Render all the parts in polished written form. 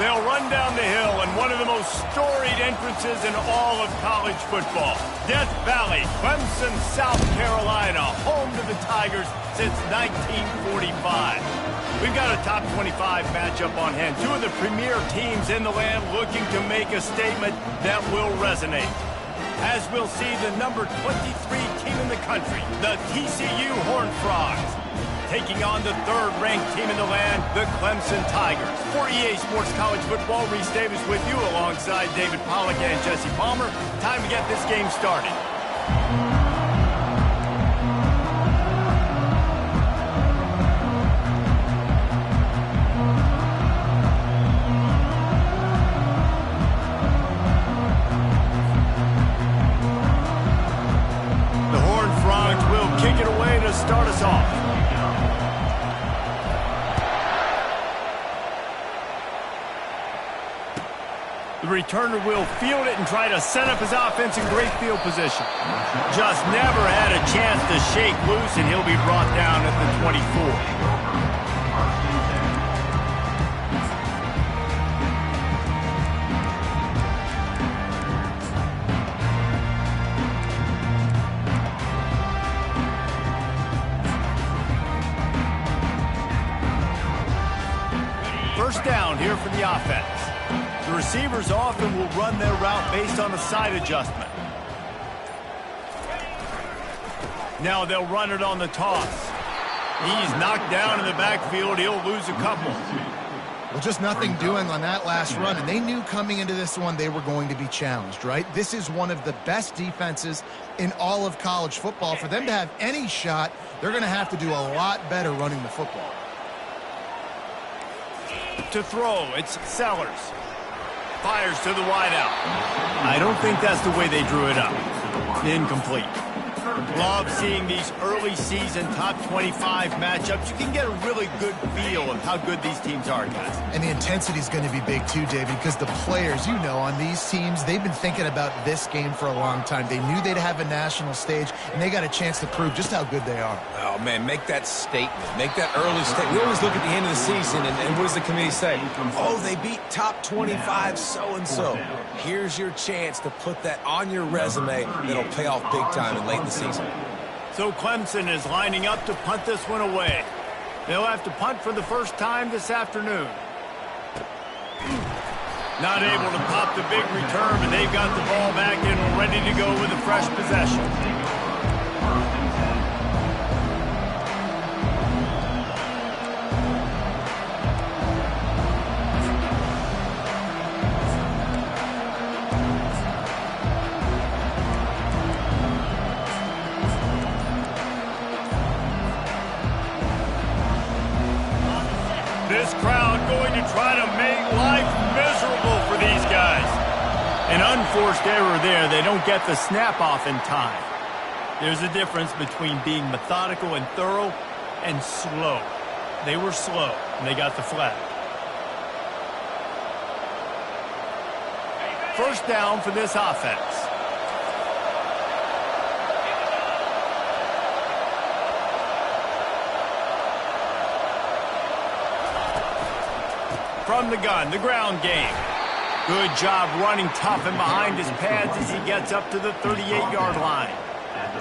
They'll run down the hill in one of the most storied entrances in all of college football. Death Valley, Clemson, South Carolina, home to the Tigers since 1945. We've got a top 25 matchup on hand. Two of the premier teams in the land looking to make a statement that will resonate. As we'll see the number 23 team in the country, the TCU Horned Frogs, taking on the third-ranked team in the land, the Clemson Tigers. For EA Sports College Football, Reese Davis with you alongside David Pollack and Jesse Palmer. Time to get this game started. The Horned Frogs will kick it away to start us off. The returner will field it and try to set up his offense in great field position. Just never had a chance to shake loose, and he'll be brought down at the 24. First down here for the offense. The receivers often will run their route based on a side adjustment. Now they'll run it on the toss. He's knocked down in the backfield. He'll lose a couple. Well, just nothing doing on that last run, and they knew coming into this one they were going to be challenged, right? This is one of the best defenses in all of college football. For them to have any shot, they're going to have to do a lot better running the football. To throw, it's Sellers. Fires to the wideout. I don't think that's the way they drew it up. Incomplete. Love seeing these early season top 25 matchups. You can get a really good feel of how good these teams are, guys. And the intensity is going to be big too, David, because the players, you know, on these teams, they've been thinking about this game for a long time. They knew they'd have a national stage, and they got a chance to prove just how good they are. Oh, man, make that statement. Make that early statement. We always look at the end of the season, and what does the committee say? Oh, they beat top 25 so-and-so. Here's your chance to put that on your resume that'll pay off big time in late in the season. So Clemson is lining up to punt this one away. They'll have to punt for the first time this afternoon. Not able to pop the big return, but they've got the ball back and ready to go with a fresh possession. This crowd going to try to make life miserable for these guys. An unforced error there. They don't get the snap off in time. There's a difference between being methodical and thorough and slow. They were slow, and they got the flag. First down for this offense. From the gun, the ground game. Good job running tough and behind his pads as he gets up to the 38-yard line.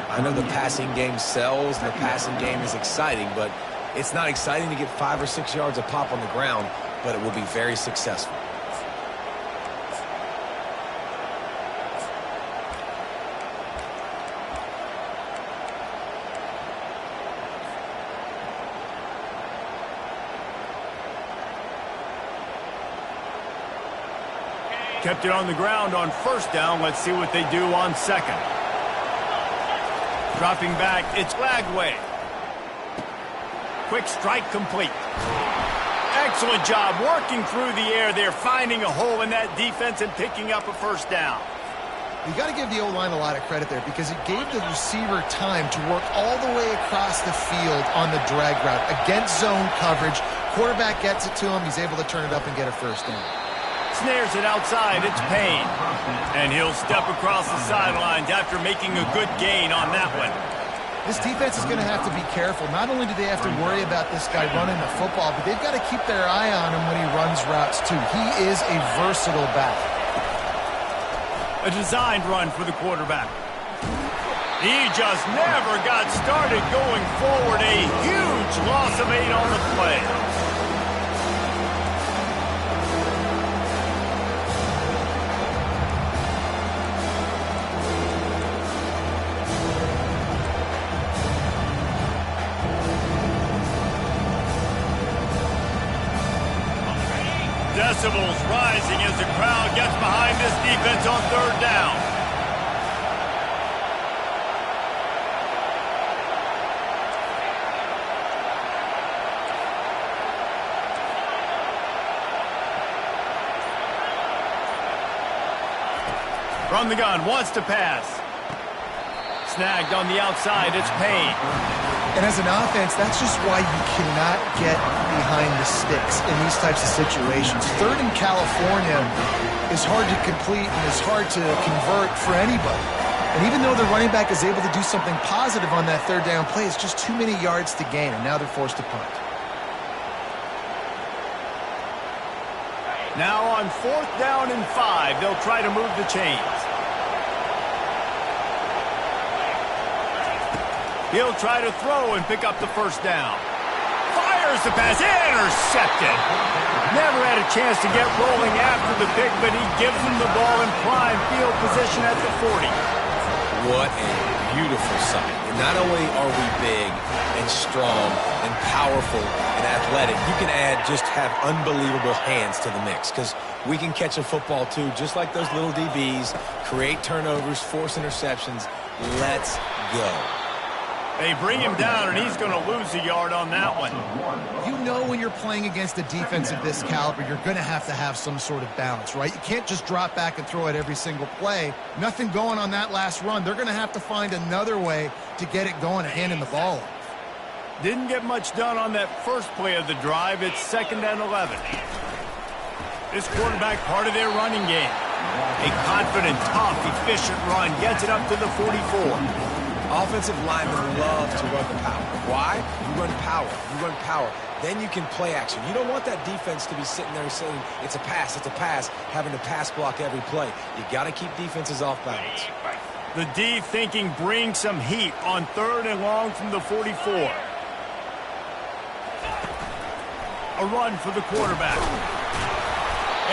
I know the passing game sells, and the passing game is exciting, but it's not exciting to get 5 or 6 yards a pop on the ground, but it will be very successful. Kept it on the ground on first down. Let's see what they do on second. Dropping back, it's Lagway. Quick strike complete. Excellent job working through the air there, finding a hole in that defense and picking up a first down. You got to give the O-line a lot of credit there because it gave the receiver time to work all the way across the field on the drag route against zone coverage. Quarterback gets it to him. He's able to turn it up and get a first down. Snares it outside, it's Payne. And he'll step across the sidelines after making a good gain on that one. This defense is going to have to be careful. Not only do they have to worry about this guy running the football, but they've got to keep their eye on him when he runs routes too. He is a versatile back. A designed run for the quarterback. He just never got started going forward. A huge loss of 8 on the play. Decibels rising as the crowd gets behind this defense on 3rd down. From the gun, wants to pass. Snagged on the outside, it's Payne. And as an offense, that's just why you cannot get behind the sticks in these types of situations. 3rd in California is hard to complete and is hard to convert for anybody. And even though the running back is able to do something positive on that 3rd down play, it's just too many yards to gain, and now they're forced to punt. Now on 4th down and 5, they'll try to move the chains. He'll try to throw and pick up the 1st down. Fires the pass, intercepted. Never had a chance to get rolling after the pick, but he gives him the ball in prime field position at the 40. What a beautiful sight. And not only are we big and strong and powerful and athletic, you can just have unbelievable hands to the mix, because we can catch a football too, just like those little DBs, create turnovers, force interceptions. Let's go. They bring him down, and he's going to lose a yard on that one. You know when you're playing against a defense of this caliber, you're going to have some sort of balance, right? You can't just drop back and throw it every single play. Nothing going on that last run. They're going to have to find another way to get it going and handing the ball off. Didn't get much done on that first play of the drive. It's 2nd and 11. This quarterback, part of their running game. A confident, tough, efficient run. Gets it up to the 44. Offensive linemen love to run the power. Why? You run power. You run power. Then you can play action. You don't want that defense to be sitting there saying, it's a pass, having to pass block every play. You got to keep defenses off balance. The D thinking bring some heat on 3rd and long from the 44. A run for the quarterback.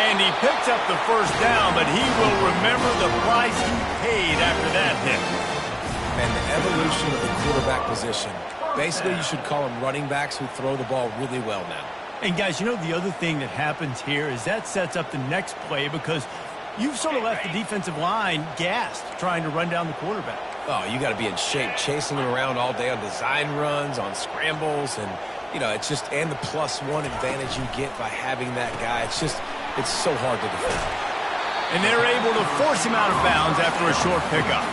And he picks up the 1st down, but he will remember the price he paid after that hit. And the evolution of the quarterback position. Basically, you should call them running backs who throw the ball really well now. And guys, you know the other thing that happens here is that sets up the next play, because you've sort of left the defensive line gassed trying to run down the quarterback. Oh, you got to be in shape, chasing him around all day on design runs, on scrambles, and, you know, it's just, and the +1 advantage you get by having that guy. It's so hard to defend. And they're able to force him out of bounds after a short pickup.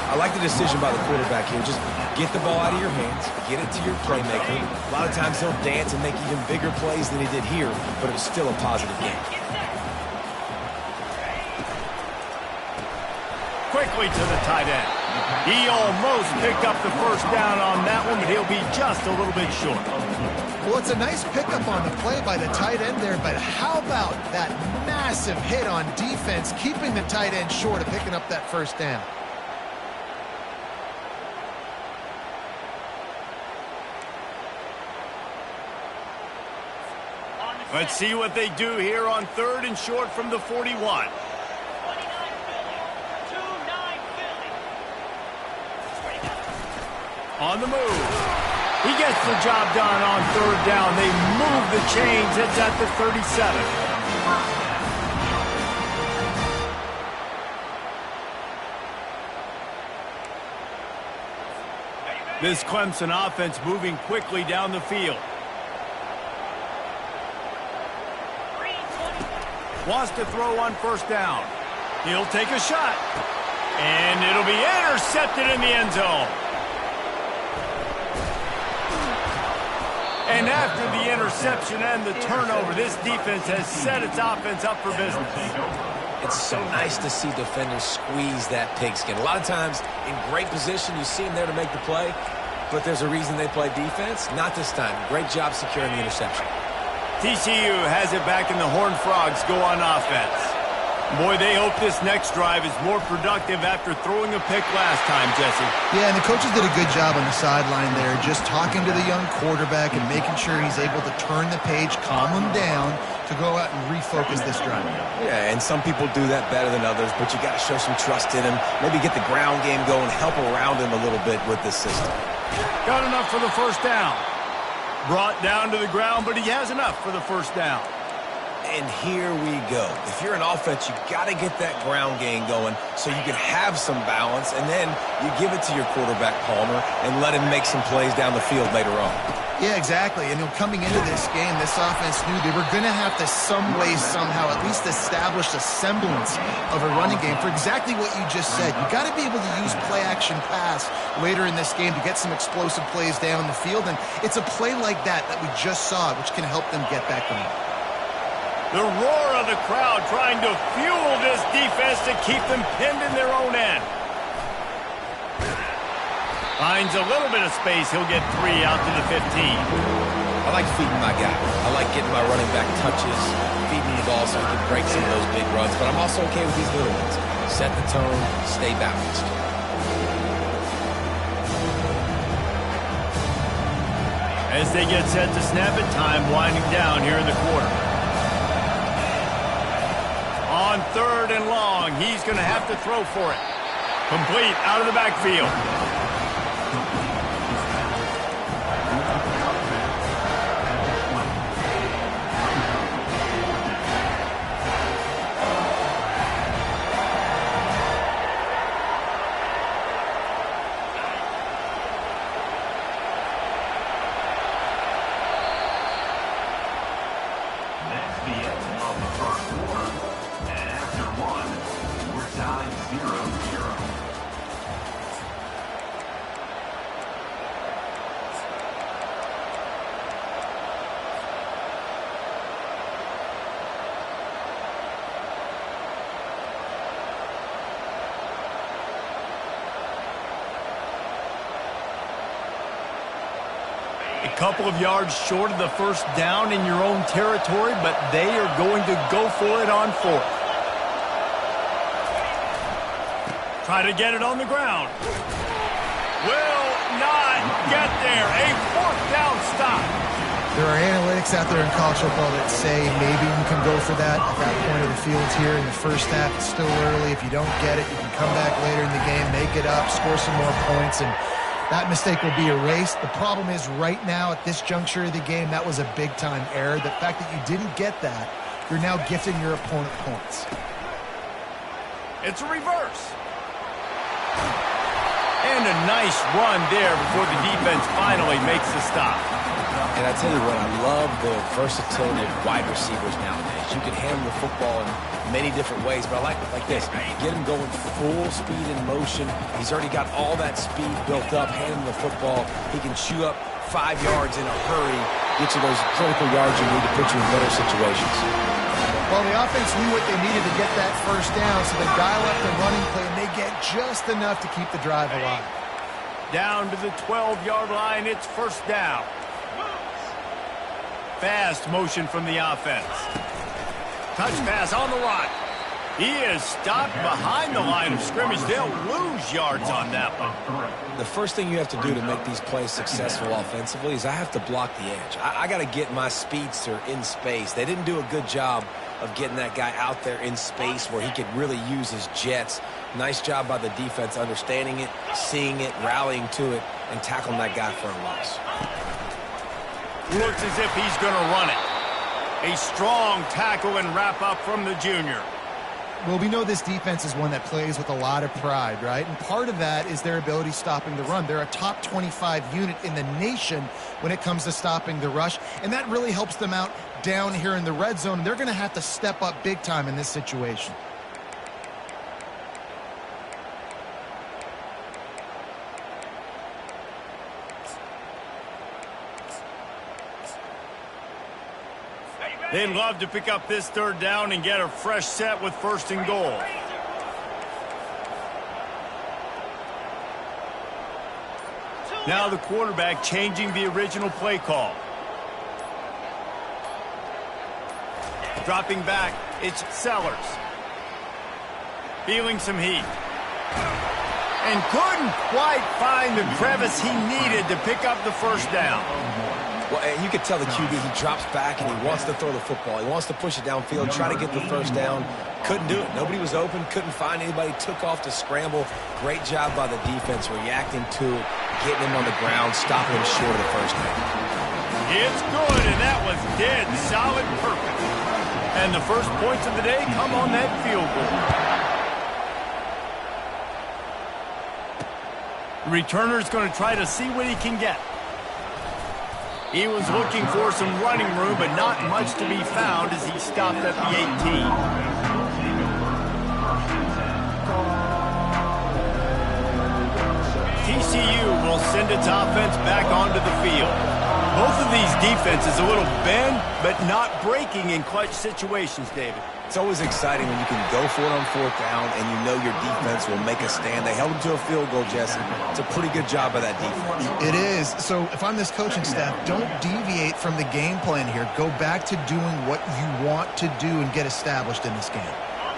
I like the decision by the quarterback here. Just get the ball out of your hands, get it to your playmaker. A lot of times he'll dance and make even bigger plays than he did here, but it was still a positive game. Quickly to the tight end. He almost picked up the 1st down on that one, but he'll be just a little bit short. Well, it's a nice pickup on the play by the tight end there, but how about that massive hit on defense, keeping the tight end short of picking up that 1st down? Let's see what they do here on 3rd and short from the 41. On the move. He gets the job done on 3rd down. They move the chains. It's at the 37. This Clemson offense moving quickly down the field. Wants to throw on 1st down. He'll take a shot. And it'll be intercepted in the end zone. And after the interception and the turnover, this defense has set its offense up for business. It's so nice to see defenders squeeze that pigskin. A lot of times in great position, you see them there to make the play, but there's a reason they play defense. Not this time. Great job securing the interception. TCU has it back, and the Horned Frogs go on offense. Boy, they hope this next drive is more productive after throwing a pick last time, Jesse. Yeah, and the coaches did a good job on the sideline there, just talking to the young quarterback and making sure he's able to turn the page, calm him down to go out and refocus this drive. Yeah, and some people do that better than others, but you got to show some trust in him. Maybe get the ground game going, help around him a little bit with this system. Got enough for the first down. Brought down to the ground, but he has enough for the first down. And here we go. If you're an offense, you got to get that ground game going so you can have some balance, and then you give it to your quarterback, Palmer, and let him make some plays down the field later on. Yeah, exactly. And coming into this game, this offense knew they were going to have to some way, somehow, at least establish a semblance of a running game for exactly what you just said. You got to be able to use play-action pass later in this game to get some explosive plays down the field, and it's a play like that we just saw, which can help them get that going. The roar of the crowd trying to fuel this defense to keep them pinned in their own end. Finds a little bit of space. He'll get 3 out to the 15. I like feeding my guy. I like getting my running back touches, feeding the ball so he can break some of those big runs, but I'm also okay with these little ones. Set the tone, stay balanced. As they get set to snap it, time winding down here in the quarter. On 3rd and long, he's going to have to throw for it. Complete out of the backfield. A couple of yards short of the first down in your own territory, but they are going to go for it on 4th. Try to get it on the ground. Will not get there. A 4th down stop. There are analytics out there in college football that say maybe you can go for that at that point of the field here in the first half. It's still early. If you don't get it, you can come back later in the game, make it up, score some more points, and that mistake will be erased. The problem is right now at this juncture of the game, that was a big-time error. The fact that you didn't get that, you're now gifting your opponent points. It's a reverse. And a nice run there before the defense finally makes the stop. And I tell you what, I love the versatility of wide receivers nowadays. You can handle the football in many different ways, but I like this. Get him going full speed in motion. He's already got all that speed built up, handling the football. He can chew up 5 yards in a hurry, get you those critical yards you need to put you in better situations. Well, the offense knew what they needed to get that first down, so they dial up the running play, and they get just enough to keep the drive alive. Down to the 12-yard line, it's first down. Fast motion from the offense. Touch pass on the run. He is stopped behind the line of scrimmage. They'll lose yards on that one. The first thing you have to do to make these plays successful offensively is I have to block the edge. I got to get my speedster in space. They didn't do a good job of getting that guy out there in space where he could really use his jets. Nice job by the defense understanding it, seeing it, rallying to it, and tackling that guy for a loss. Looks as if he's going to run it. A strong tackle and wrap up from the junior. Well, we know this defense is one that plays with a lot of pride, right? And part of that is their ability stopping the run. They're a top 25 unit in the nation when it comes to stopping the rush, and that really helps them out down here in the red zone. They're going to have to step up big time in this situation. Stay back. They'd love to pick up this third down and get a fresh set with 1st and goal. Now the quarterback changing the original play call. Dropping back, it's Sellers. Feeling some heat. And couldn't quite find the crevice he needed to pick up the 1st down. Well, and you could tell the QB, he drops back and he wants to throw the football. He wants to push it downfield, try to get the 1st down. Couldn't do it. Nobody was open, couldn't find anybody, took off to scramble. Great job by the defense reacting to it, getting him on the ground, stopping him short of the 1st down. It's good, and that was dead solid perfect. And the first points of the day come on that field goal. The returner's going to try to see what he can get. He was looking for some running room, but not much to be found as he stopped at the 18. TCU will send its offense back onto the field. Both of these defenses a little bend, but not breaking in clutch situations, David. It's always exciting when you can go for it on 4th down and you know your defense will make a stand. They held him to a field goal, Jesse. It's a pretty good job by that defense. It is. So if I'm this coaching staff, don't deviate from the game plan here. Go back to doing what you want to do and get established in this game.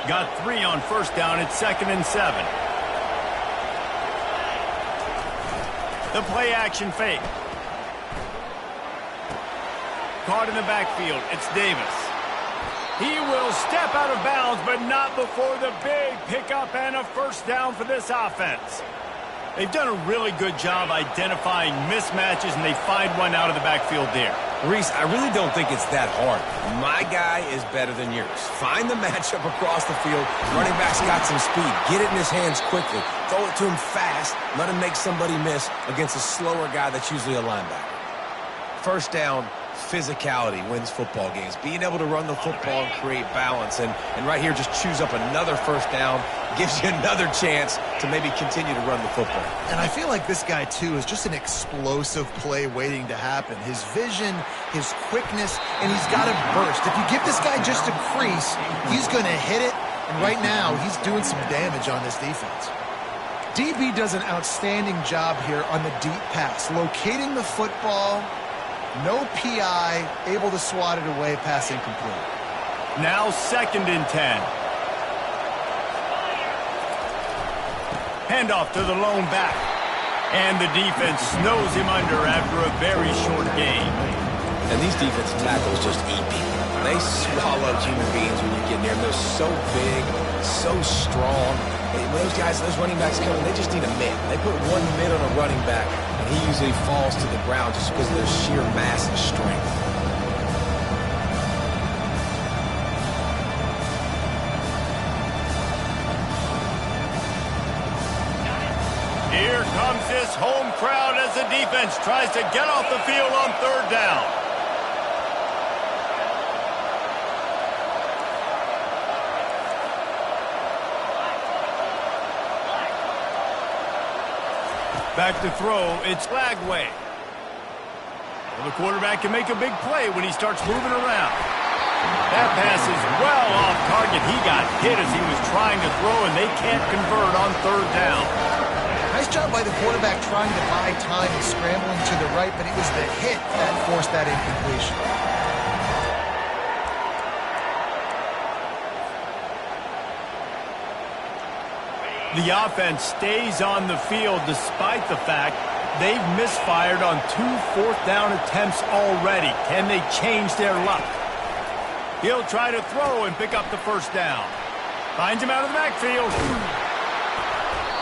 Got 3 on 1st down. It's 2nd and 7. The play action fake. Caught in the backfield. It's Davis. He will step out of bounds, but not before the big pickup and a 1st down for this offense. They've done a really good job identifying mismatches, and they find one out of the backfield there. Reese, I really don't think it's that hard. My guy is better than yours. Find the matchup across the field. Running back's got some speed. Get it in his hands quickly. Throw it to him fast. Let him make somebody miss against a slower guy that's usually a linebacker. 1st down. Physicality wins football games. Being able to run the football and create balance. And right here, just choose up another 1st down. Gives you another chance to maybe continue to run the football. And I feel like this guy, too, is just an explosive play waiting to happen. His vision, his quickness, and he's got a burst. If you give this guy just a crease, he's going to hit it. And right now, he's doing some damage on this defense. DB does an outstanding job here on the deep pass. Locating the football. No PI, able to swat it away, pass incomplete. Now 2nd and 10. Handoff to the lone back. And the defense snows him under after a very short game. And these defensive tackles just eat people. They swallow human beings when you get near them. They're so big, so strong. When those guys, those running backs come in, they just need a mid. They put one mid on a running back, and he usually falls to the ground just because of their sheer mass and strength. Here comes this home crowd as the defense tries to get off the field on 3rd down. Back to throw, it's Lagway. Well, the quarterback can make a big play when he starts moving around. That pass is well off target. He got hit as he was trying to throw, and they can't convert on 3rd down. Nice job by the quarterback trying to buy time and scrambling to the right, but it was the hit that forced that incompletion. The offense stays on the field despite the fact they've misfired on 2 4th down attempts already. Can they change their luck? He'll try to throw and pick up the 1st down. Finds him out of the backfield.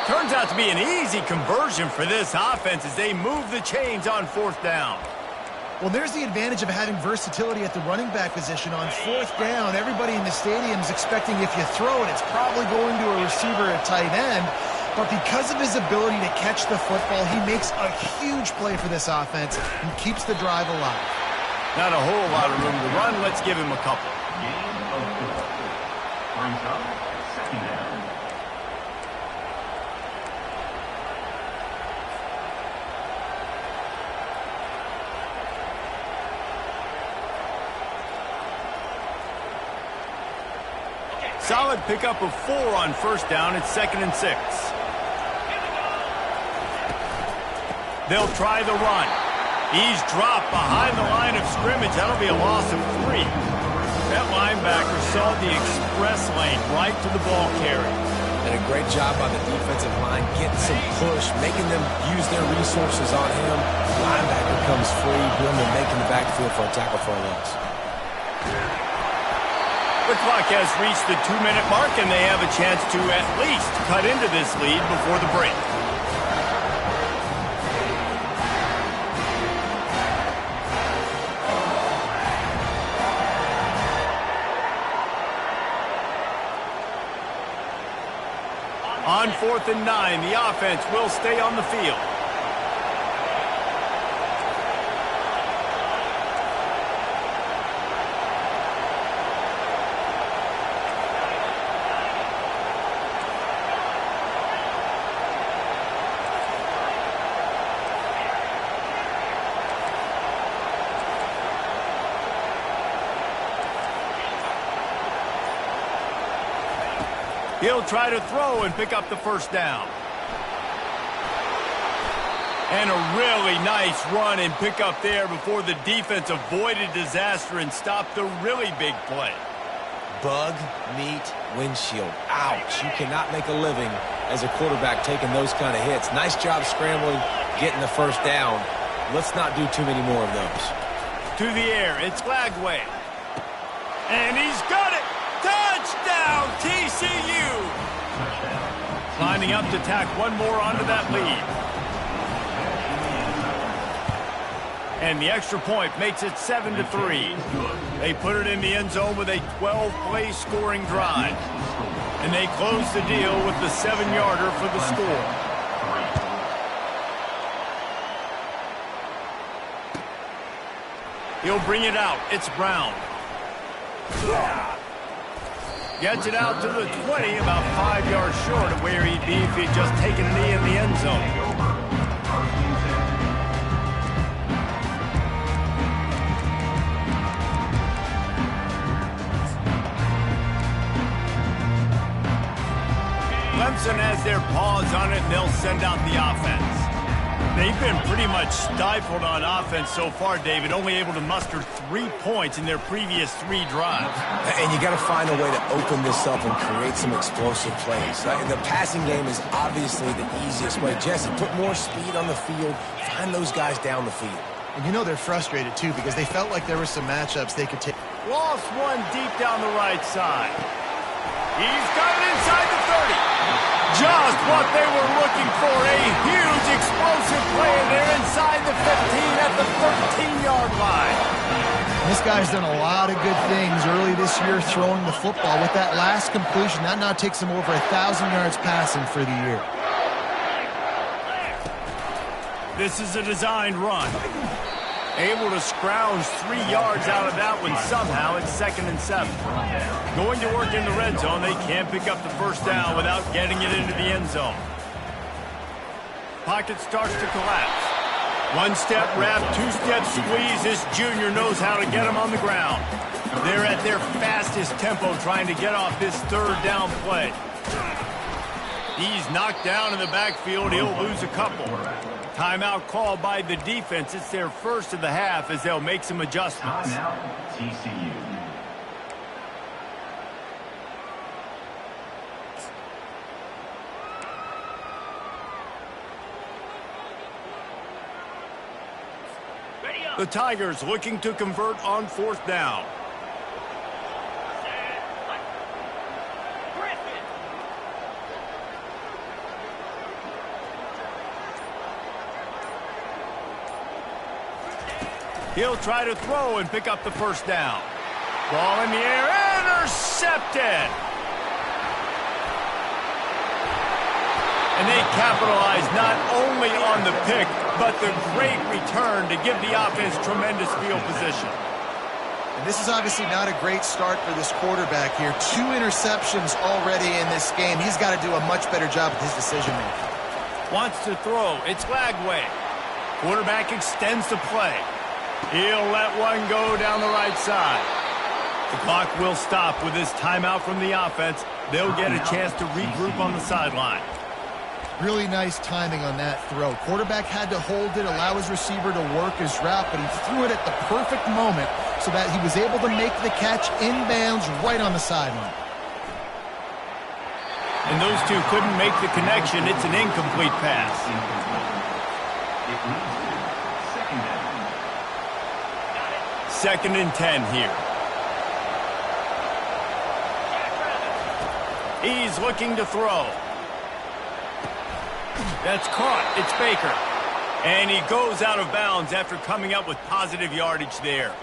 Turns out to be an easy conversion for this offense as they move the chains on 4th down. Well, there's the advantage of having versatility at the running back position. On 4th down, everybody in the stadium is expecting if you throw it, it's probably going to a receiver at tight end. But because of his ability to catch the football, he makes a huge play for this offense and keeps the drive alive. Not a whole lot of room to run. Let's give him a couple. Brings up 2nd down. solid pickup of 4 on first down. It's 2nd and 6. They'll try the run. He's dropped behind the line of scrimmage. That'll be a loss of 3. That linebacker saw the express lane right to the ball carrier. And a great job by the defensive line, getting some push, making them use their resources on him. Linebacker comes free, Blendon making the backfield for a tackle for a loss. The clock has reached the 2-minute mark, and they have a chance to at least cut into this lead before the break. On 4th and 9, the offense will stay on the field. He'll try to throw and pick up the first down. And a really nice run and pick up there before the defense avoided disaster and stopped the really big play. Bug, meat, windshield. Ouch. You cannot make a living as a quarterback taking those kind of hits. Nice job scrambling, getting the first down. Let's not do too many more of those. To the air, it's Glagway. And he's got it! Touchdown, TCU! Lining up to tack one more onto that lead. And the extra point makes it 7-3. They put it in the end zone with a 12-play scoring drive. And they close the deal with the 7-yarder for the score. He'll bring it out. It's Brown. Gets it out to the 20, about 5 yards short of where he'd be if he'd just taken a knee in the end zone. Clemson has their paws on it, and they'll send out the offense. They've been pretty much stifled on offense so far, David, only able to muster 3 points in their previous 3 drives. And you got to find a way to open this up and create some explosive plays. The passing game is obviously the easiest way. Jesse, put more speed on the field, find those guys down the field. And you know they're frustrated, too, because they felt like there were some matchups they could take. Lost one deep down the right side. He's got it inside the 30. Just what they were looking for, a huge explosive play, and they're inside the 15 at the 13-yard line. This guy's done a lot of good things early this year throwing the football. With that last completion, that now takes him over 1,000 yards passing for the year. This is a designed run. Able to scrounge 3 yards out of that one somehow. It's 2nd and 7. Going to work in the red zone. They can't pick up the first down without getting it into the end zone. Pocket starts to collapse. 1-step wrap, 2-step squeeze. This junior knows how to get him on the ground. They're at their fastest tempo trying to get off this 3rd down play. He's knocked down in the backfield. He'll lose a couple. Timeout called by the defense. It's their first of the half as they'll make some adjustments. Timeout, TCU. The Tigers looking to convert on 4th down. He'll try to throw and pick up the first down. Ball in the air, intercepted. And they capitalize not only on the pick, but the great return to give the offense tremendous field position. And this is obviously not a great start for this quarterback here. 2 interceptions already in this game. He's got to do a much better job with his decision-making. Wants to throw. It's Glagway. Quarterback extends the play. He'll let one go down the right side. The clock will stop with this timeout from the offense. They'll get a chance to regroup on the sideline. Really nice timing on that throw. Quarterback had to hold it, allow his receiver to work his route, but he threw it at the perfect moment so that he was able to make the catch inbounds right on the sideline. And those two couldn't make the connection. It's an incomplete pass. Second and 10 here. He's looking to throw. That's caught. It's Baker. And he goes out of bounds after coming up with positive yardage there.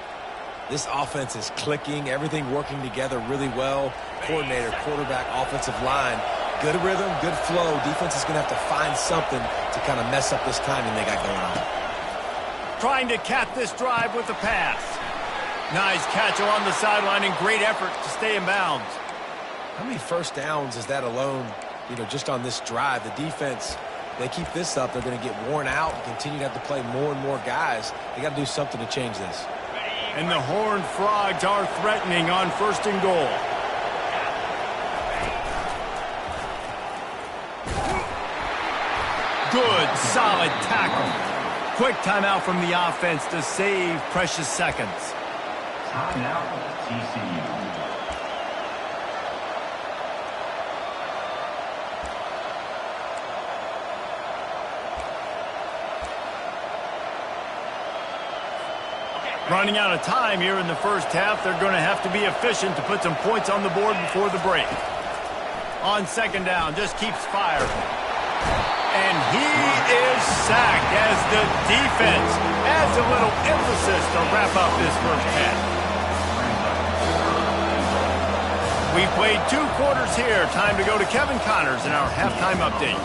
This offense is clicking, everything working together really well. Coordinator, quarterback, offensive line. Good rhythm, good flow. Defense is going to have to find something to kind of mess up this timing they got going on. Trying to cap this drive with the pass. Nice catch along the sideline and great effort to stay in bounds. How many first downs is that alone, just on this drive? The defense, they keep this up, they're going to get worn out and continue to have to play more and more guys. They got to do something to change this. And the Horned Frogs are threatening on 1st and goal. Good, solid tackle. Quick timeout from the offense to save precious seconds. Timeout, TCU. Running out of time here in the first half. They're going to have to be efficient to put some points on the board before the break. On 2nd down, just keeps firing. And he is sacked as the defense adds a little emphasis to wrap up this first half. We played 2 quarters here. Time to go to Kevin Connors in our halftime update.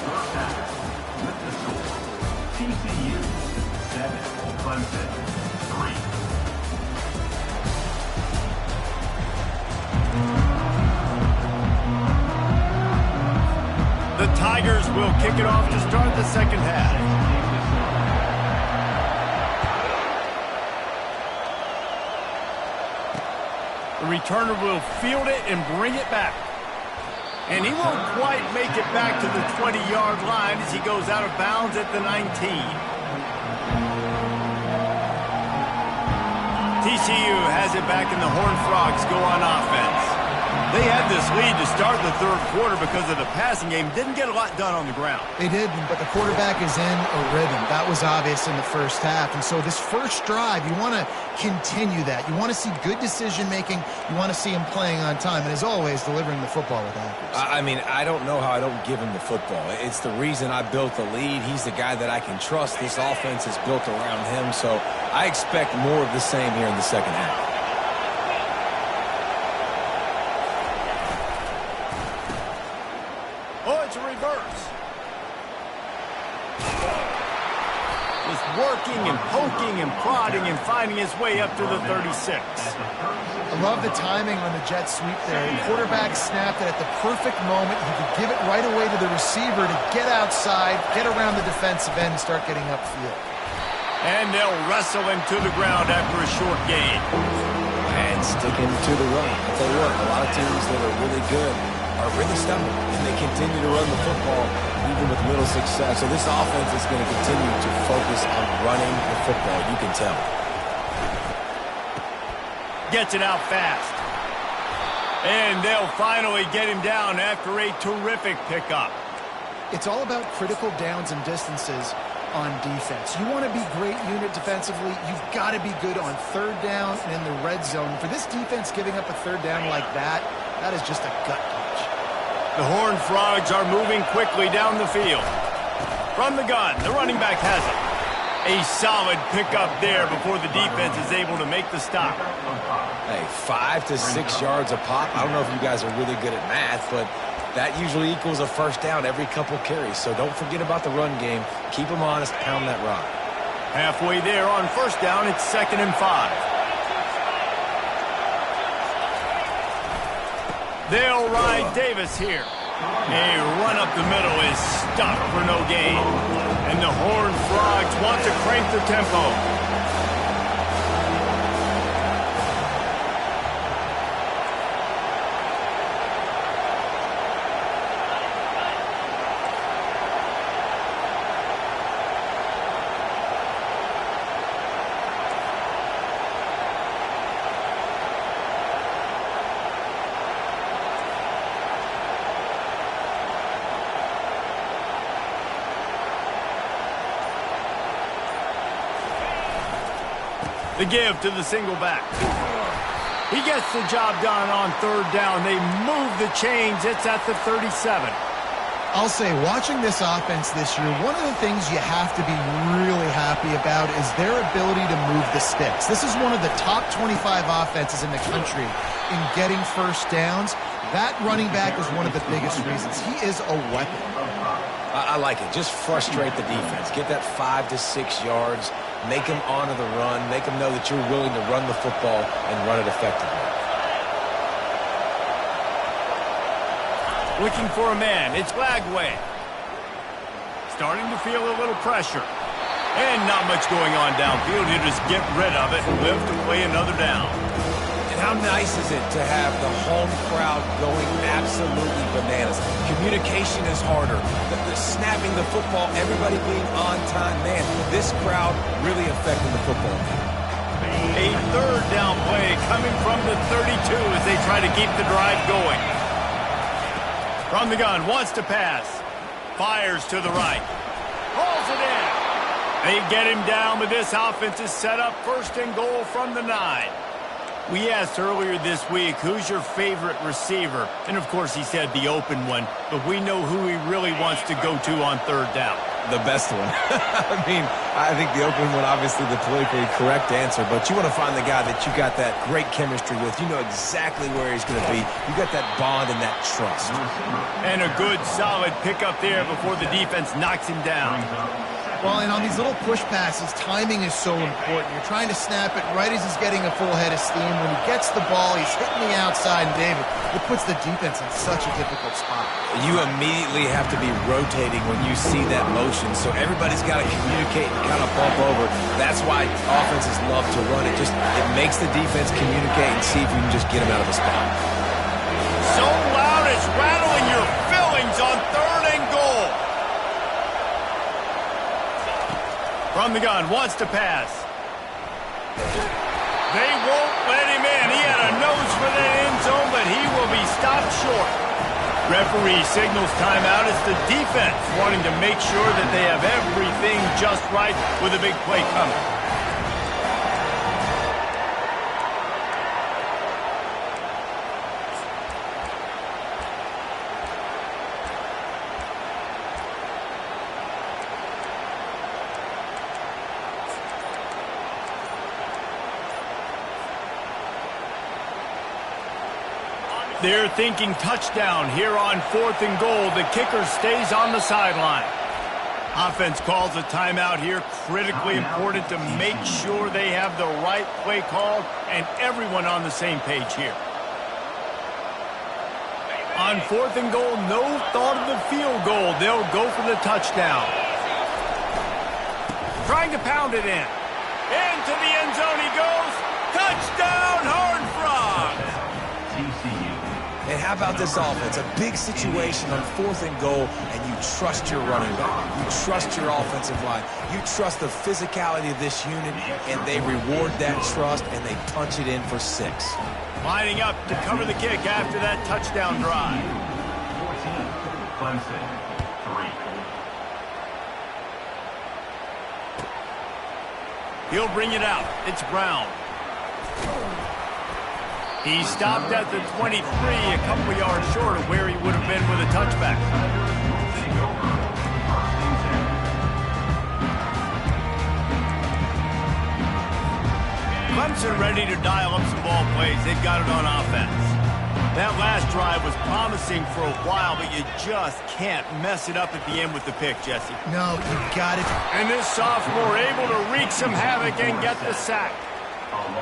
TCU 7, Clemson 3. The Tigers will kick it off to start the second half. The returner will field it and bring it back. And he won't quite make it back to the 20-yard line as he goes out of bounds at the 19. TCU has it back and the Horned Frogs go on offense. They had this lead to start the 3rd quarter because of the passing game. Didn't get a lot done on the ground. They didn't, but the quarterback is in a rhythm. That was obvious in the first half. And so this first drive, you want to continue that. You want to see good decision-making. You want to see him playing on time. And as always, delivering the football with accuracy. I don't know how I don't give him the football. It's the reason I built the lead. He's the guy that I can trust. This offense is built around him. So I expect more of the same here in the second half. Working and poking and prodding and finding his way up to the 36. I love the timing on the jet sweep there. The quarterback snapped it at the perfect moment. He could give it right away to the receiver to get outside, get around the defensive end, and start getting upfield. And they'll wrestle him to the ground after a short gain. And sticking to the run. I'll tell you what, a lot of teams that are really good are really stubborn, and they continue to run the football even with little success. So this offense is going to continue to focus on running the football. You can tell. Gets it out fast. And they'll finally get him down after a terrific pickup. It's all about critical downs and distances on defense. You want to be great unit defensively, you've got to be good on 3rd down and in the red zone. For this defense giving up a 3rd down like that, that is just a gut punch. The Horned Frogs are moving quickly down the field. From the gun, the running back has it. A solid pickup there before the defense is able to make the stop. Hey, 5 to 6 yards a pop. I don't know if you guys are really good at math, but that usually equals a first down every couple carries. So don't forget about the run game. Keep them honest, pound that rock. Halfway there on 1st down, it's 2nd and 5. They'll ride Davis here. A run up the middle is stopped for no gain. And the Horned Frogs want to crank the tempo. The give to the single back. He gets the job done on third down. They move the chains. It's at the 37. I'll say, watching this offense this year, one of the things you have to be really happy about is their ability to move the sticks. This is one of the top 25 offenses in the country in getting first downs. That running back is one of the biggest reasons. He is a weapon. I like it. Just frustrate the defense. Get that 5 to 6 yards. Make them honor the run. Make them know that you're willing to run the football and run it effectively. Looking for a man. It's Lagway. Starting to feel a little pressure. And not much going on downfield. He'll just get rid of it and lift away another down. And how nice is it to have the home crowd going absolutely bananas? Communication is harder. The snapping the football, everybody being on time. Man, this crowd really affecting the football. A third down play coming from the 32 as they try to keep the drive going. From the gun, wants to pass. Fires to the right. Hauls it in. They get him down, but this offense is set up first and goal from the 9. We asked earlier this week, who's your favorite receiver? And, of course, he said the open one, but we know who he really wants to go to on third down. The best one. I mean, I think the open one, obviously the politically correct answer, but you want to find the guy that you got that great chemistry with. You know exactly where he's going to be. You got that bond and that trust. And a good, solid pickup there before the defense knocks him down. Well, and on these little push passes, timing is so important. You're trying to snap it right as he's getting a full head of steam. When he gets the ball, he's hitting the outside, and David, it puts the defense in such a difficult spot. You immediately have to be rotating when you see that motion, so everybody's got to communicate and kind of bump over. That's why offenses love to run it. It makes the defense communicate and see if you can just get them out of the spot. So loud it's rattling your fillings on third and goal. From the gun, wants to pass. They won't let him in. He had a nose for the end zone, but he will be stopped short. Referee signals timeout. It's the defense wanting to make sure that they have everything just right with a big play coming. They're thinking touchdown here on 4th and goal. The kicker stays on the sideline. Offense calls a timeout here. Critically important to make sure they have the right play called and everyone on the same page here. On 4th and goal, no thought of the field goal. They'll go for the touchdown. Trying to pound it in. Into the end zone he goes. Touchdown, Horned Frogs! And how about this offense? A big situation on 4th and goal, and you trust your running back. You trust your offensive line. You trust the physicality of this unit, and they reward that trust, and they punch it in for 6. Lining up to cover the kick after that touchdown drive. 14, Clemson, 3. He'll bring it out. It's Brown. He stopped at the 23, a couple yards short of where he would have been with a touchback. Clemson ready to dial up some ball plays. They've got it on offense. That last drive was promising for a while, but you just can't mess it up at the end with the pick, Jesse. No, you got it. And this sophomore able to wreak some havoc and get the sack.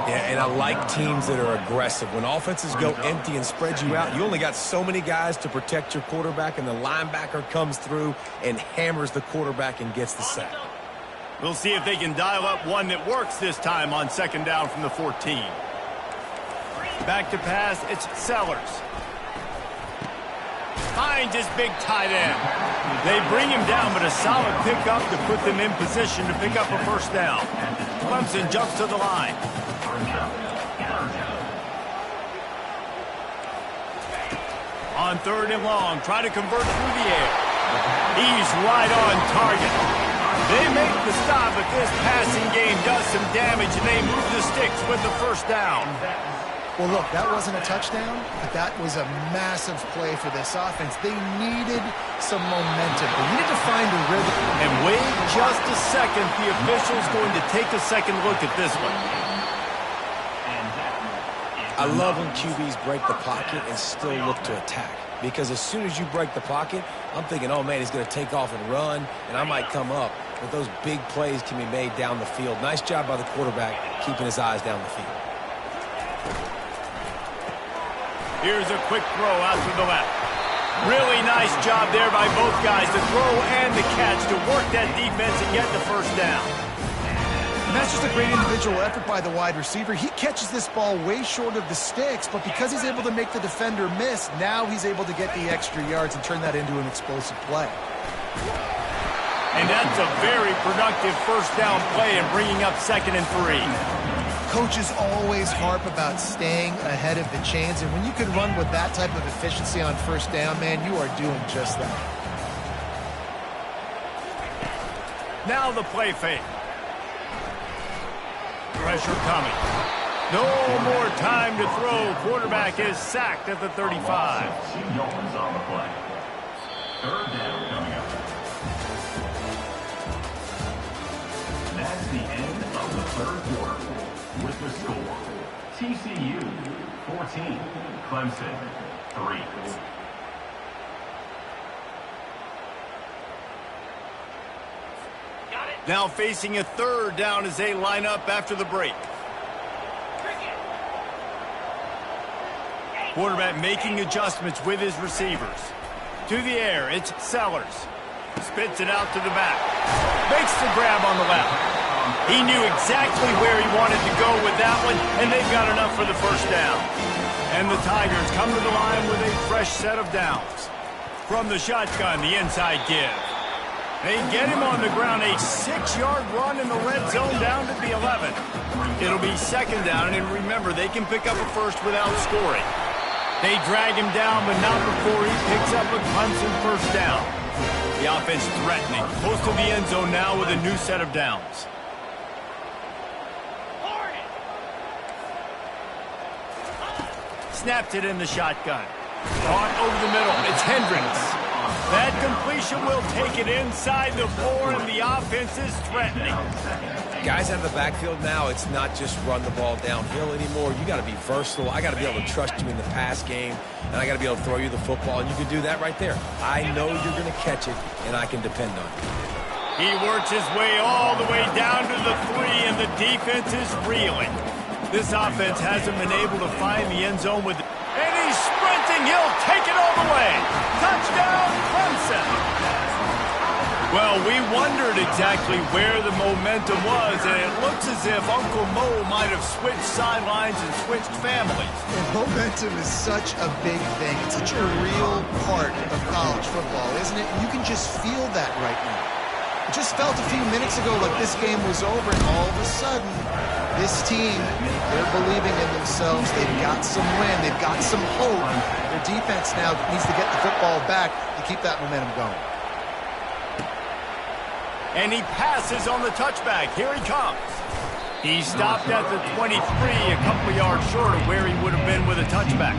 Yeah, and I like teams that are aggressive. When offenses go empty and spread you out, you only got so many guys to protect your quarterback, and the linebacker comes through and hammers the quarterback and gets the sack. We'll see if they can dial up one that works this time on 2nd down from the 14. Back to pass, it's Sellers. Finds his big tight end. They bring him down, but a solid pickup to put them in position to pick up a first down. Clemson jumps to the line. On 3rd and long, try to convert through the air. He's right on target. They make the stop, but this passing game does some damage, and they move the sticks with the first down. Well, look, that wasn't a touchdown, but that was a massive play for this offense. They needed some momentum. They needed to find a rhythm. And wait just a second. The official's going to take a second look at this one. I love when QBs break the pocket and still look to attack. Because as soon as you break the pocket, I'm thinking, oh, man, he's going to take off and run, and I might come up. But those big plays can be made down the field. Nice job by the quarterback keeping his eyes down the field. Here's a quick throw out to the left. Really nice job there by both guys, the throw and the catch, to work that defense and get the first down. And that's just a great individual effort by the wide receiver. He catches this ball way short of the sticks, but because he's able to make the defender miss, now he's able to get the extra yards and turn that into an explosive play. And that's a very productive first down play and bringing up 2nd and 3. Coaches always harp about staying ahead of the chains, and when you can run with that type of efficiency on first down, man, you are doing just that. Now the play fake. Pressure coming. No more time to throw. Quarterback is sacked at the 35. 2 yards on the play. 3rd down coming up. That's the end of the 3rd quarter. With the score, TCU 14, Clemson 3. Now facing a 3rd down as they line up after the break. Quarterback making adjustments with his receivers. To the air, it's Sellers. Spits it out to the back. Makes the grab on the left. He knew exactly where he wanted to go with that one, and they've got enough for the first down. And the Tigers come to the line with a fresh set of downs. From the shotgun, the inside give. They get him on the ground, a 6-yard run in the red zone down to the 11. It'll be 2nd down, and remember, they can pick up a first without scoring. They drag him down, but not before he picks up a Clemson first down. The offense threatening, close to the end zone now with a new set of downs. Snapped it in the shotgun. Caught over the middle. It's Hendricks. That completion will take it inside the 4, and the offense is threatening. Guys out of the backfield now, it's not just run the ball downhill anymore. You got to be versatile. I got to be able to trust you in the pass game, and I got to be able to throw you the football, and you can do that right there. I know you're going to catch it, and I can depend on you. He works his way all the way down to the 3, and the defense is reeling. This offense hasn't been able to find the end zone with... And he's sprinting. He'll take it all the way. Touchdown, Clemson. Well, we wondered exactly where the momentum was, and it looks as if Uncle Mo might have switched sidelines and switched families. And momentum is such a big thing. It's such a real part of college football, isn't it? You can just feel that right now. It just felt a few minutes ago like this game was over, and all of a sudden, this team, they're believing in themselves. They've got some wind. They've got some hope. Their defense now needs to get the football back to keep that momentum going. And he passes on the touchback. Here he comes. He stopped at the 23, a couple yards short of where he would have been with a touchback.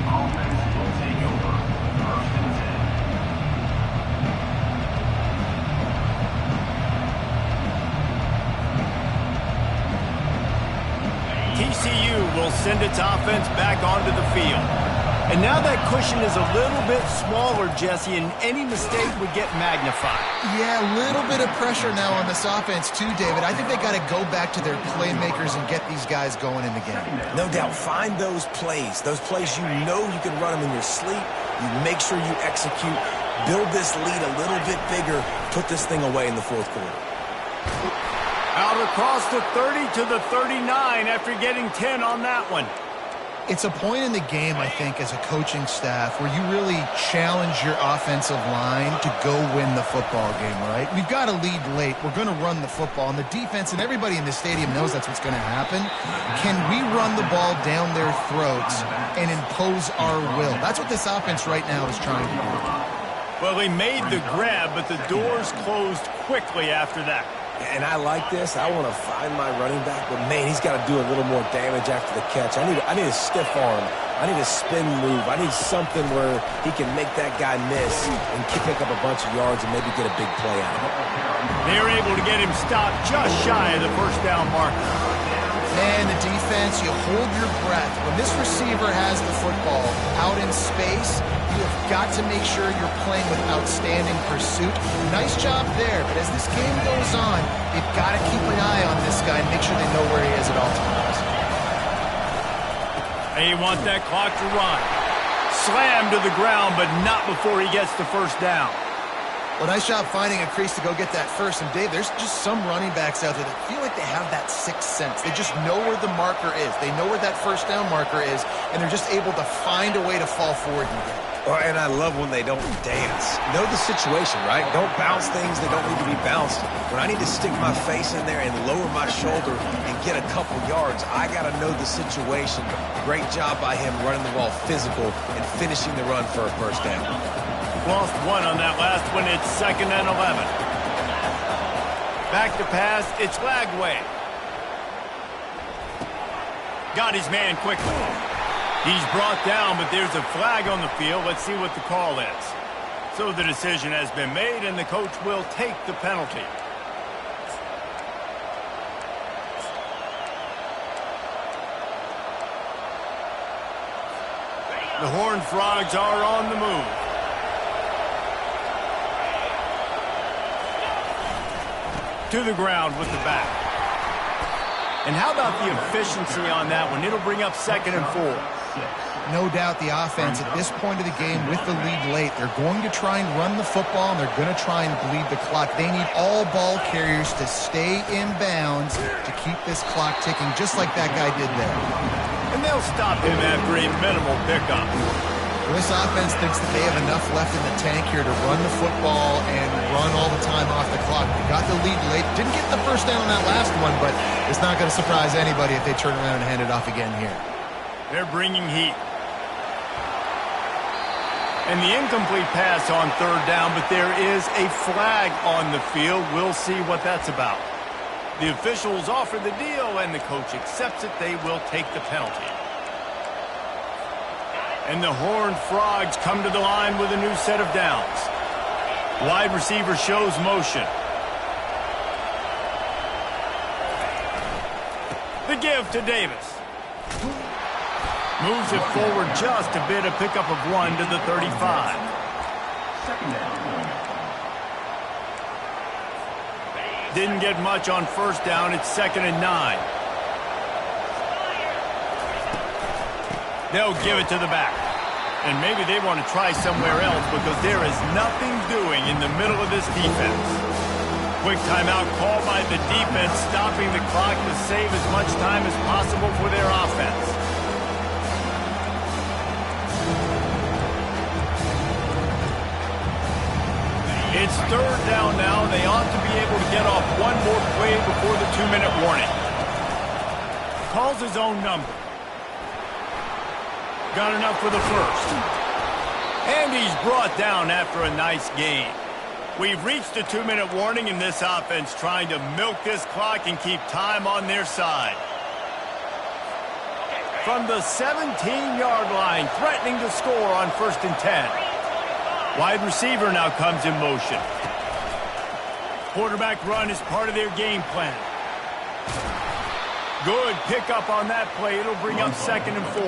TCU will send its offense back onto the field. And now that cushion is a little bit smaller, Jesse, and any mistake would get magnified. Yeah, a little bit of pressure now on this offense too, David. I think they got to go back to their playmakers and get these guys going in the game. No doubt. Find those plays you know you can run them in your sleep. You make sure you execute. Build this lead a little bit bigger. Put this thing away in the 4th quarter. Out across the 30 to the 39 after getting 10 on that one. It's a point in the game, I think, as a coaching staff where you really challenge your offensive line to go win the football game, right? We've got to lead late. We're going to run the football. And the defense and everybody in the stadium knows that's what's going to happen. Can we run the ball down their throats and impose our will? That's what this offense right now is trying to do. Well, he made the grab, but the doors closed quickly after that. And I like this. I want to find my running back, but man, he's got to do a little more damage after the catch. I need a stiff arm. I need a spin move. I need something where he can make that guy miss and pick up a bunch of yards and maybe get a big play out of it. They're able to get him stopped just shy of the first down marker. Man, the defense, you hold your breath. When this receiver has the football out in space, you have got to make sure you're playing with outstanding pursuit. Nice job there, but as this game goes on, you've got to keep an eye on this guy and make sure they know where he is at all times. They want that clock to run. Slam to the ground, but not before he gets the first down. Well, nice job finding a crease to go get that first. And, Dave, there's just some running backs out there that feel like they have that sixth sense. They just know where the marker is. They know where that first down marker is, and they're just able to find a way to fall forward and get it. And I love when they don't dance. Know the situation, right? Don't bounce things that don't need to be bounced. When I need to stick my face in there and lower my shoulder and get a couple yards, I got to know the situation. Great job by him running the ball physical and finishing the run for a first down. Lost one on that last one. It's 2nd and 11. Back to pass. It's Lagway. Got his man quickly. He's brought down, but there's a flag on the field. Let's see what the call is. So the decision has been made, and the coach will take the penalty. The Horned Frogs are on the move. To the ground with the back. And how about the efficiency on that one? It'll bring up 2nd and 4. No doubt the offense at this point of the game with the lead late, they're going to try and run the football, and they're going to try and bleed the clock. They need all ball carriers to stay in bounds to keep this clock ticking, just like that guy did there. And they'll stop him after a minimal pickup. Well, this offense thinks that they have enough left in the tank here to run the football and run all the time off the clock. They got the lead late. Didn't get the first down on that last one, but it's not going to surprise anybody if they turn around and hand it off again here. They're bringing heat. And the incomplete pass on 3rd down, but there is a flag on the field. We'll see what that's about. The officials offer the deal, and the coach accepts it. They will take the penalty. And the Horned Frogs come to the line with a new set of downs. Wide receiver shows motion. The give to Davis. Moves it forward just a bit, a pickup of 1 to the 35. Didn't get much on first down. It's 2nd and 9. They'll give it to the back. And maybe they want to try somewhere else because there is nothing doing in the middle of this defense. Quick timeout called by the defense, stopping the clock to save as much time as possible for their offense. It's 3rd down now. They ought to be able to get off one more play before the 2-minute warning. Calls his own number. Got enough for the first. And he's brought down after a nice gain. We've reached the 2-minute warning, and this offense trying to milk this clock and keep time on their side. From the 17-yard line, threatening to score on 1st and 10. Wide receiver now comes in motion. Quarterback run is part of their game plan. Good pickup on that play. It'll bring up 2nd and 4.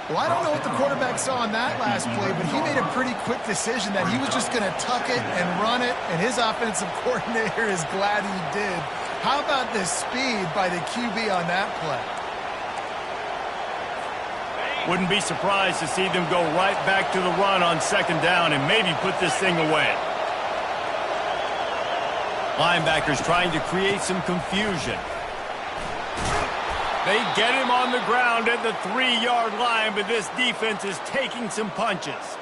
Well, I don't know what the quarterback saw on that last play, but he made a pretty quick decision that he was just going to tuck it and run it, and his offensive coordinator is glad he did. How about the speed by the QB on that play? Wouldn't be surprised to see them go right back to the run on 2nd down and maybe put this thing away. Linebackers trying to create some confusion. They get him on the ground at the 3-yard line, but this defense is taking some punches.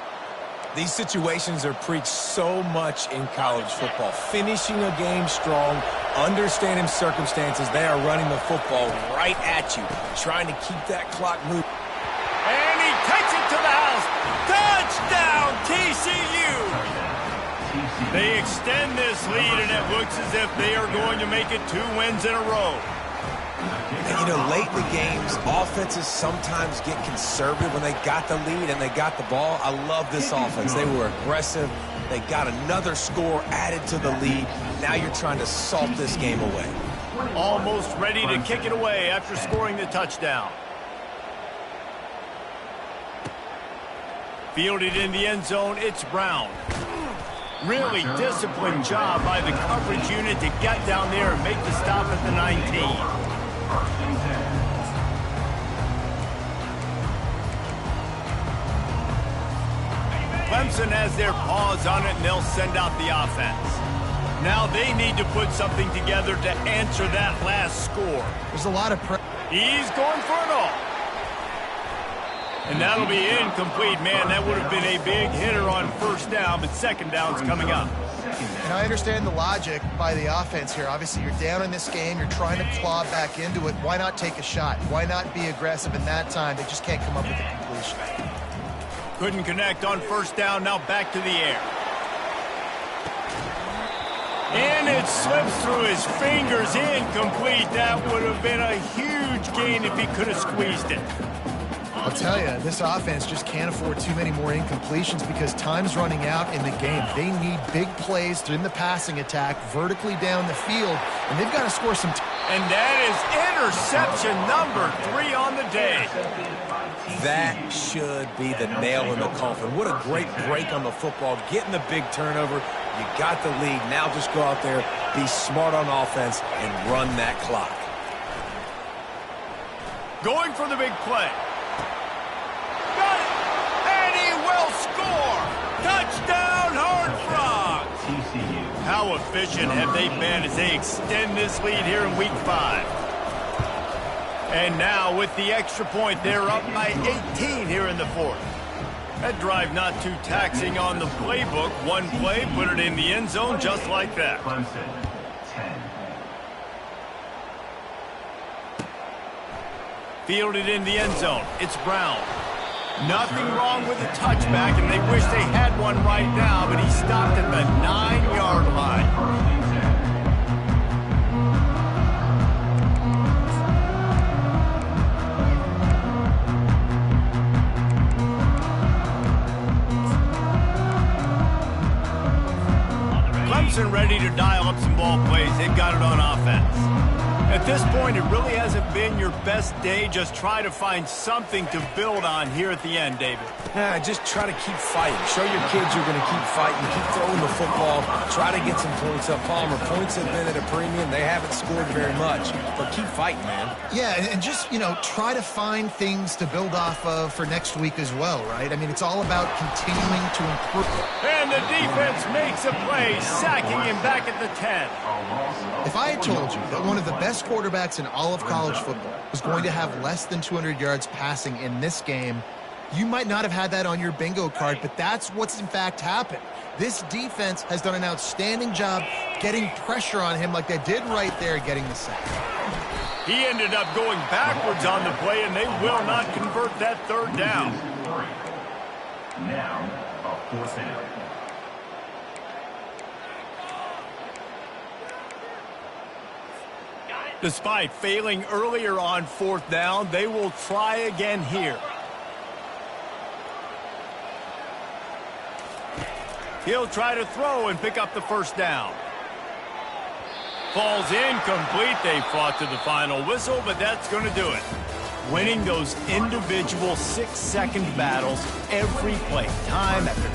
These situations are preached so much in college football. Finishing a game strong, understanding circumstances. They are running the football right at you, trying to keep that clock moving. And he takes it to the house. Touchdown, TCU! They extend this lead, and it looks as if they are going to make it 2 wins in a row. And, you know, late in the games, offenses sometimes get conservative when they got the lead and they got the ball. I love this offense. They were aggressive. They got another score added to the lead. Now you're trying to salt this game away. Almost ready to kick it away after scoring the touchdown. Fielded in the end zone, it's Brown. Really disciplined job by the coverage unit to get down there and make the stop at the 19. Clemson has their paws on it, and they'll send out the offense. Now they need to put something together to answer that last score. There's a lot of pressure. He's going for it all. And that'll be incomplete. Man, that would have been a big hitter on first down, but second down's coming up. And I understand the logic by the offense here. Obviously, you're down in this game. You're trying to claw back into it. Why not take a shot? Why not be aggressive in that time? They just can't come up with the completion. Couldn't connect on first down. Now back to the air. And it slips through his fingers. Incomplete. That would have been a huge gain if he could have squeezed it. I'll tell you, this offense just can't afford too many more incompletions because time's running out in the game. They need big plays in the passing attack, vertically down the field, and they've got to score some. And that is interception number 3 on the day. That should be the nail in the coffin. What a great break on the football, getting the big turnover. You got the lead. Now just go out there, be smart on offense, and run that clock. Going for the big play. Got it! And he will score! Touchdown, Horned Frogs! How efficient have they been as they extend this lead here in Week 5? And now with the extra point, they're up by 18 here in the 4th. That drive not too taxing on the playbook. One play, put it in the end zone just like that. Clemson, 10. Fielded in the end zone. It's Brown. Nothing wrong with the touchback, and they wish they had one right now, but he stopped at the 9-yard line. Clemson ready to dial up some ball plays. They've got it on offense. At this point, it really hasn't been your best day. Just try to find something to build on here at the end, David. Just try to keep fighting. Show your kids you're going to keep fighting. Keep throwing the football. Try to get some points up. Palmer, points have been at a premium. They haven't scored very much. But keep fighting, man. Yeah, and just, try to find things to build off of for next week as well, right? I mean, it's all about continuing to improve. And the defense makes a play, sacking him back at the 10. If I had told you that one of the best quarterbacks in all of college football was going to have less than 200 yards passing in this game, you might not have had that on your bingo card, but that's what's in fact happened. This defense has done an outstanding job getting pressure on him like they did right there, getting the sack. He ended up going backwards on the play, and they will not convert that third down. Now, a 4th down. Despite failing earlier on 4th down, they will try again here. He'll try to throw and pick up the first down. Falls incomplete. They fought to the final whistle, but that's going to do it. Winning those individual 6-second battles every play, time after